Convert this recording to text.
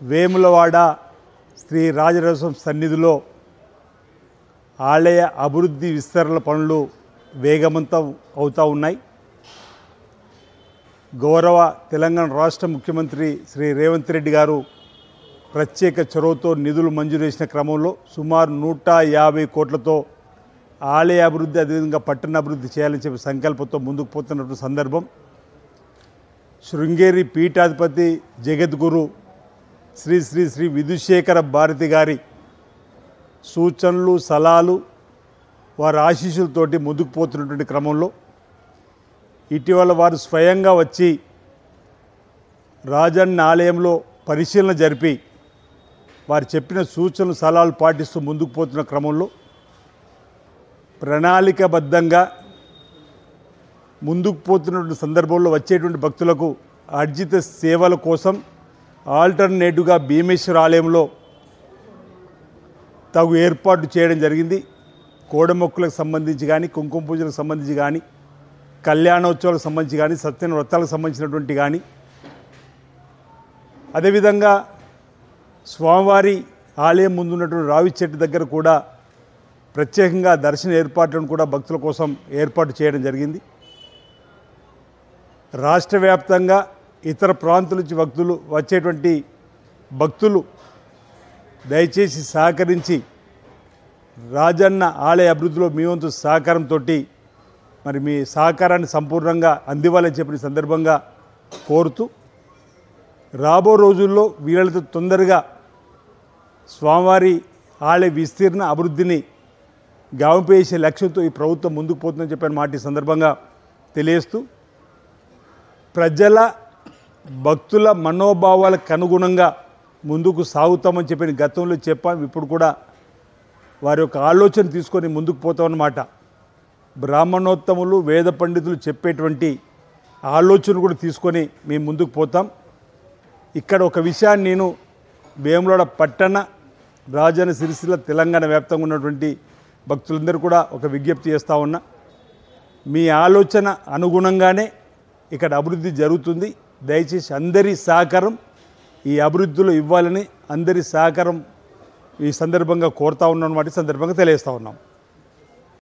వేములవాడ శ్రీ రాజరాజేశ్వర సన్నిధిలో ఆలయ అభివృద్ధి విస్తరణ పనులు వేగవంతం అవుతూ ఉన్నాయి. గౌరవ తెలంగాణ రాష్ట్ర ముఖ్యమంత్రి శ్రీ రేవంత్ రెడ్డి గారు ప్రత్యేక చొరవతో నిధులు మంజూరు చేసిన క్రమంలో సుమారు 150 కోట్లతో ఆలయ అభివృద్ధి అదేవిధంగా పట్టణ అభివృద్ధి చేయాలని చెప్పి సంకల్పంతో ముందుకు పోతున్నటువంటి సందర్భం. శృంగేరి పీఠాధిపతి జగద్గురు శ్రీ శ్రీ శ్రీ విధుశేఖర భారతి గారి సూచనలు సలహాలు వారి ఆశీస్సులతోటి ముందుకు పోతున్నటువంటి క్రమంలో ఇటీవల వారు స్వయంగా వచ్చి రాజన్న ఆలయంలో పరిశీలన జరిపి వారు చెప్పిన సూచనలు సలహాలు పాటిస్తూ ముందుకు పోతున్న క్రమంలో ప్రణాళికబద్ధంగా ముందుకు పోతున్నటువంటి సందర్భంలో వచ్చేటువంటి భక్తులకు అర్జిత సేవల కోసం ఆల్టర్నేటివ్గా భీమేశ్వర ఆలయంలో తగు ఏర్పాటు చేయడం జరిగింది. కోడమొక్కులకు సంబంధించి కానీ, కుంకుమ పూజలకు సంబంధించి కానీ, కళ్యాణోత్సవాలకు సంబంధించి కానీ, సత్యనారాయణ వ్రతాలకు సంబంధించినటువంటి కానీ, అదేవిధంగా స్వామివారి ఆలయం ముందున్నటువంటి రావి చెట్టు దగ్గర కూడా ప్రత్యేకంగా దర్శన ఏర్పాట్లను కూడా భక్తుల కోసం ఏర్పాటు చేయడం జరిగింది. రాష్ట్ర వ్యాప్తంగా ఇతర ప్రాంతాల నుంచి వచ్చేటువంటి భక్తులు దయచేసి సహకరించి రాజన్న ఆలయ అభివృద్ధిలో మీ వంతు సహకారంతో మరి మీ సహకారాన్ని సంపూర్ణంగా అందివ్వాలని చెప్పిన సందర్భంగా కోరుతూ రాబో రోజుల్లో వీళ్ళతో తొందరగా స్వామివారి ఆలయ విస్తీర్ణ అభివృద్ధిని గావింపేసే లక్ష్యంతో ఈ ప్రభుత్వం ముందుకు పోతుందని చెప్పిన మాట ఈ సందర్భంగా తెలియజేస్తూ ప్రజల భక్తుల మనోభావాలకు అనుగుణంగా ముందుకు సాగుతామని చెప్పిన గతంలో చెప్పాం. ఇప్పుడు కూడా వారి యొక్క ఆలోచన తీసుకొని ముందుకు పోతామన్నమాట. బ్రాహ్మణోత్తములు వేద పండితులు చెప్పేటువంటి ఆలోచన కూడా తీసుకొని మేము ముందుకు పోతాం. ఇక్కడ ఒక విషయాన్ని నేను వేములవాడ పట్టణ రాజన్న సిరిసిల్ల తెలంగాణ వ్యాప్తంగా ఉన్నటువంటి భక్తులందరూ కూడా ఒక విజ్ఞప్తి చేస్తూ ఉన్నా. మీ ఆలోచన అనుగుణంగానే ఇక్కడ అభివృద్ధి జరుగుతుంది. దయచేసి అందరి సహకారం ఈ అభివృద్ధిలో ఇవ్వాలని అందరి సహకారం ఈ సందర్భంగా కోరుతా ఉన్నాం అన్నమాట. ఈ సందర్భంగా తెలియజేస్తూ ఉన్నాం.